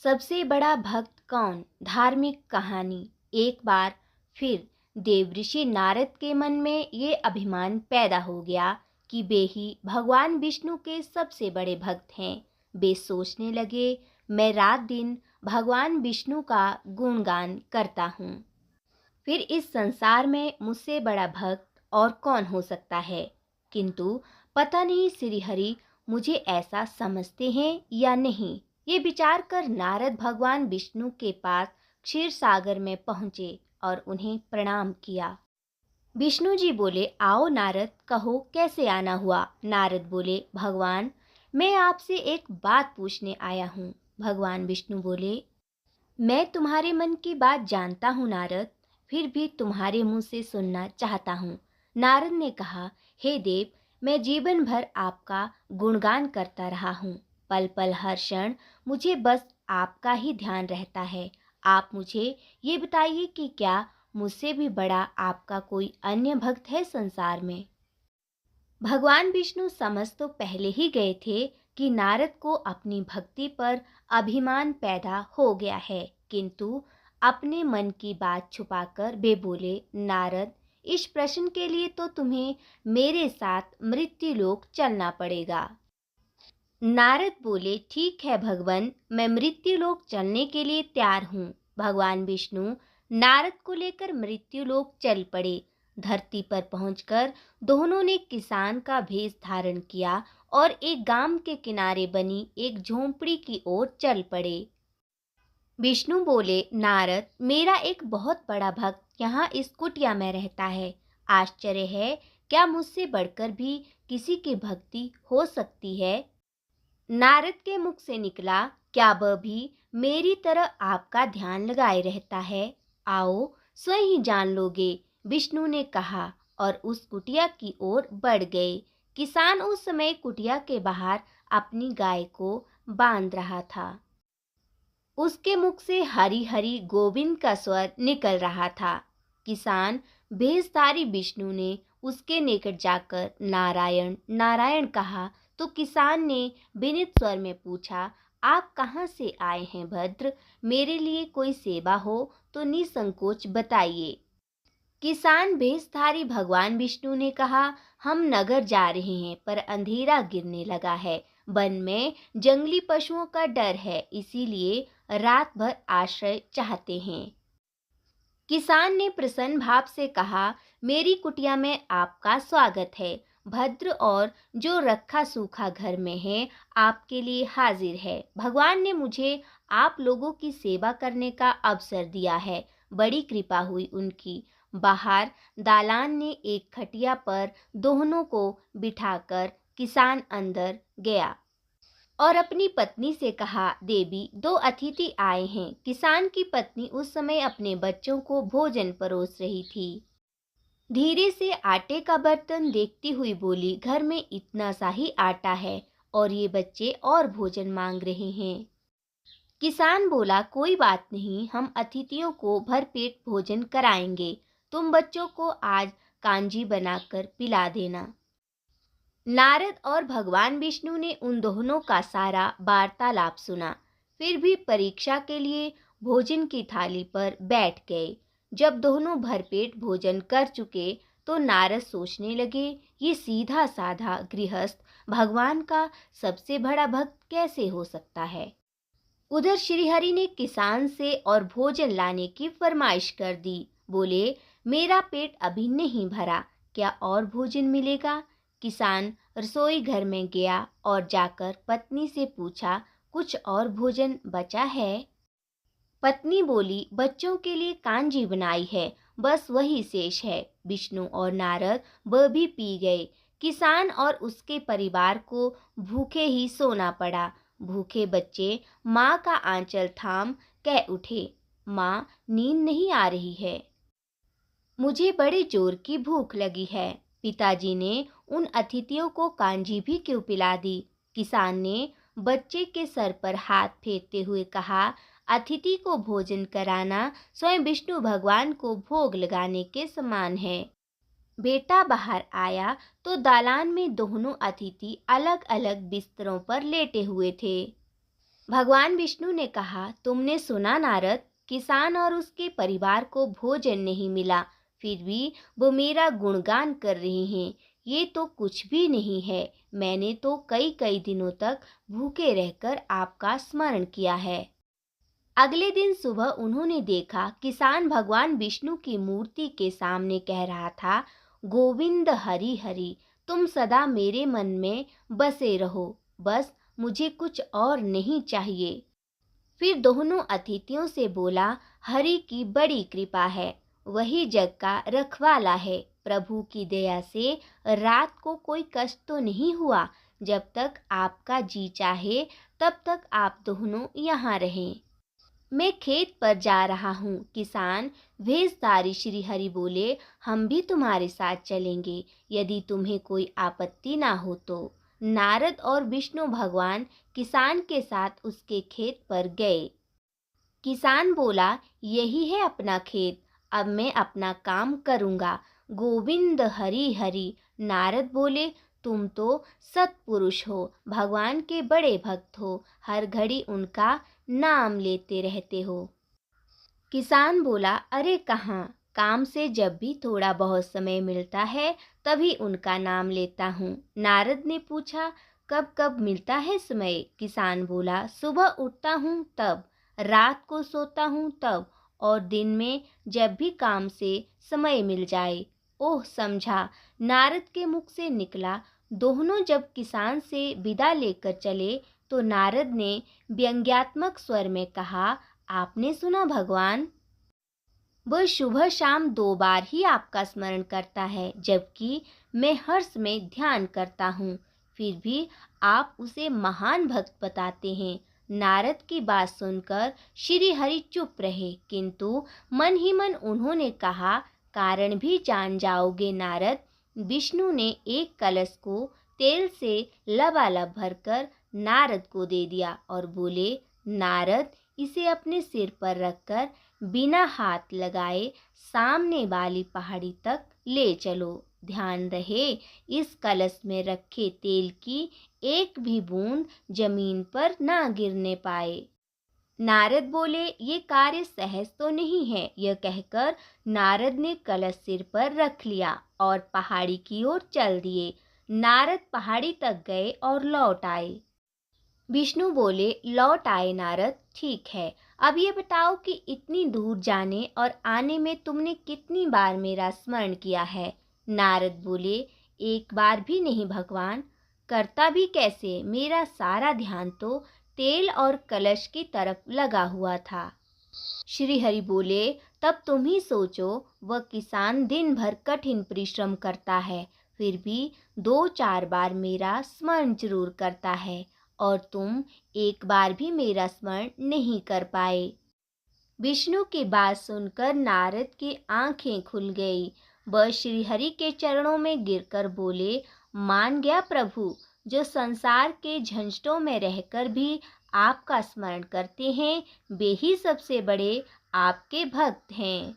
सबसे बड़ा भक्त कौन? धार्मिक कहानी। एक बार फिर देवऋषि नारद के मन में ये अभिमान पैदा हो गया कि वे ही भगवान विष्णु के सबसे बड़े भक्त हैं। वे सोचने लगे, मैं रात दिन भगवान विष्णु का गुणगान करता हूँ। फिर इस संसार में मुझसे बड़ा भक्त और कौन हो सकता है? किंतु पता नहीं श्रीहरि मुझे ऐसा समझते हैं या नहीं। ये विचार कर नारद भगवान विष्णु के पास क्षीर सागर में पहुंचे और उन्हें प्रणाम किया। विष्णु जी बोले, आओ नारद, कहो कैसे आना हुआ। नारद बोले, भगवान मैं आपसे एक बात पूछने आया हूँ। भगवान विष्णु बोले, मैं तुम्हारे मन की बात जानता हूँ नारद, फिर भी तुम्हारे मुंह से सुनना चाहता हूँ। नारद ने कहा, हे देव, मैं जीवन भर आपका गुणगान करता रहा हूँ। पल पल हर क्षण मुझे बस आपका ही ध्यान रहता है। आप मुझे ये बताइए कि क्या मुझसे भी बड़ा आपका कोई अन्य भक्त है संसार में? भगवान विष्णु समझ तो पहले ही गए थे कि नारद को अपनी भक्ति पर अभिमान पैदा हो गया है, किंतु अपने मन की बात छुपाकर वे बोले, नारद, इस प्रश्न के लिए तो तुम्हें मेरे साथ मृत्युलोक चलना पड़ेगा। नारद बोले, ठीक है भगवान, मैं मृत्युलोक चलने के लिए तैयार हूँ। भगवान विष्णु नारद को लेकर मृत्युलोक चल पड़े। धरती पर पहुंचकर दोनों ने किसान का भेष धारण किया और एक गांव के किनारे बनी एक झोंपड़ी की ओर चल पड़े। विष्णु बोले, नारद, मेरा एक बहुत बड़ा भक्त यहाँ इस कुटिया में रहता है। आश्चर्य है, क्या मुझसे बढ़कर भी किसी की भक्ति हो सकती है? नारद के मुख से निकला, क्या वह भी मेरी तरह आपका ध्यान लगाए रहता है? आओ स्वयं ही जान लोगे। विष्णु ने कहा और उस कुटिया की ओर बढ़ गए। किसान उस समय कुटिया के बाहर अपनी गाय को बांध रहा था। उसके मुख से हरी हरी गोविंद का स्वर निकल रहा था। किसान भेषधारी विष्णु ने उसके निकट जाकर नारायण नारायण कहा तो किसान ने विनीत स्वर में पूछा, आप कहाँ से आए हैं भद्र? मेरे लिए कोई सेवा हो तो निसंकोच बताइए। किसान भेषधारी भगवान विष्णु ने कहा, हम नगर जा रहे हैं पर अंधेरा गिरने लगा है। वन में जंगली पशुओं का डर है, इसीलिए रात भर आश्रय चाहते हैं। किसान ने प्रसन्न भाव से कहा, मेरी कुटिया में आपका स्वागत है। भद्र और जो रखा सूखा घर में है आपके लिए हाजिर है। भगवान ने मुझे आप लोगों की सेवा करने का अवसर दिया है। बड़ी कृपा हुई उनकी। बाहर दालान ने एक खटिया पर दोनों को बिठाकर किसान अंदर गया और अपनी पत्नी से कहा, देवी, दो अतिथि आए हैं। किसान की पत्नी उस समय अपने बच्चों को भोजन परोस रही थी। धीरे से आटे का बर्तन देखती हुई बोली, घर में इतना सा ही आटा है और ये बच्चे और भोजन मांग रहे हैं। किसान बोला, कोई बात नहीं, हम अतिथियों को भरपेट भोजन कराएंगे। तुम बच्चों को आज कांजी बनाकर पिला देना। नारद और भगवान विष्णु ने उन दोनों का सारा वार्तालाप सुना, फिर भी परीक्षा के लिए भोजन की थाली पर बैठ गए। जब दोनों भरपेट भोजन कर चुके तो नारद सोचने लगे, ये सीधा साधा गृहस्थ भगवान का सबसे बड़ा भक्त कैसे हो सकता है। उधर श्रीहरि ने किसान से और भोजन लाने की फरमाइश कर दी। बोले, मेरा पेट अभी नहीं भरा, क्या और भोजन मिलेगा? किसान रसोई घर में गया और जाकर पत्नी से पूछा, कुछ और भोजन बचा है? पत्नी बोली, बच्चों के लिए कांजी बनाई है, बस वही शेष है। विष्णु और नारद वह भी पी गए। किसान और उसके परिवार को भूखे ही सोना पड़ा। भूखे बच्चे माँ का आंचल थाम कह उठे, माँ, नींद नहीं आ रही है, मुझे बड़े जोर की भूख लगी है। पिताजी ने उन अतिथियों को कांजी भी क्यों पिला दी? किसान ने बच्चे के सर पर हाथ फेरते हुए कहा, अतिथि को भोजन कराना स्वयं विष्णु भगवान को भोग लगाने के समान है। बेटा बाहर आया तो दालान में दोनों अतिथि अलग अलग बिस्तरों पर लेटे हुए थे। भगवान विष्णु ने कहा, तुमने सुना नारद, किसान और उसके परिवार को भोजन नहीं मिला, फिर भी वो मेरा गुणगान कर रहे हैं। ये तो कुछ भी नहीं है। मैंने तो कई कई दिनों तक भूखे रहकर आपका स्मरण किया है। अगले दिन सुबह उन्होंने देखा किसान भगवान विष्णु की मूर्ति के सामने कह रहा था, गोविंद हरि हरि, तुम सदा मेरे मन में बसे रहो, बस मुझे कुछ और नहीं चाहिए। फिर दोनों अतिथियों से बोला, हरि की बड़ी कृपा है, वही जग का रखवाला है। प्रभु की दया से रात को कोई कष्ट तो नहीं हुआ। जब तक आपका जी चाहे तब तक आप दोनों यहाँ रहें। मैं खेत पर जा रहा हूँ। किसान भेषधारी श्री हरि बोले, हम भी तुम्हारे साथ चलेंगे, यदि तुम्हें कोई आपत्ति ना हो तो। नारद और विष्णु भगवान किसान के साथ उसके खेत पर गए। किसान बोला, यही है अपना खेत, अब मैं अपना काम करूँगा। गोविंद हरि हरि। नारद बोले, तुम तो सत्पुरुष हो, भगवान के बड़े भक्त हो, हर घड़ी उनका नाम लेते रहते हो। किसान बोला, अरे कहाँ, काम से जब भी थोड़ा बहुत समय मिलता है तभी उनका नाम लेता हूँ। नारद ने पूछा, कब कब मिलता है समय? किसान बोला, सुबह उठता हूँ तब, रात को सोता हूँ तब, और दिन में जब भी काम से समय मिल जाए। ओह समझा, नारद के मुख से निकला। दोनों जब किसान से विदा लेकर चले तो नारद ने व्यंग्यात्मक स्वर में कहा, आपने सुना भगवान, वह सुबह शाम 2 बार ही आपका स्मरण करता है, जबकि मैं हर्ष में ध्यान करता हूँ, फिर भी आप उसे महान भक्त बताते हैं। नारद की बात सुनकर श्री हरि चुप रहे, किंतु मन ही मन उन्होंने कहा, कारण भी जान जाओगे नारद। विष्णु ने एक कलश को तेल से लबालब भरकर नारद को दे दिया और बोले, नारद, इसे अपने सिर पर रखकर बिना हाथ लगाए सामने वाली पहाड़ी तक ले चलो। ध्यान रहे, इस कलश में रखे तेल की एक भी बूंद जमीन पर ना गिरने पाए। नारद बोले, ये कार्य सहज तो नहीं है। यह कहकर नारद ने कलश सिर पर रख लिया और पहाड़ी की ओर चल दिए। नारद पहाड़ी तक गए और लौट आए। विष्णु बोले, लौट आए नारद, ठीक है। अब ये बताओ कि इतनी दूर जाने और आने में तुमने कितनी बार मेरा स्मरण किया है? नारद बोले, एक बार भी नहीं भगवान। करता भी कैसे? मेरा सारा ध्यान तो तेल और कलश की तरफ लगा हुआ था। श्री हरि बोले, तब तुम ही सोचो, वह किसान दिन भर कठिन परिश्रम करता है, फिर भी 2-4 बार मेरा स्मरण जरूर करता है, और तुम एक बार भी मेरा स्मरण नहीं कर पाए। विष्णु की बात सुनकर नारद की आंखें खुल गई। वह श्रीहरि के चरणों में गिरकर बोले, मान गया प्रभु, जो संसार के झंझटों में रहकर भी आपका स्मरण करते हैं, वे ही सबसे बड़े आपके भक्त हैं।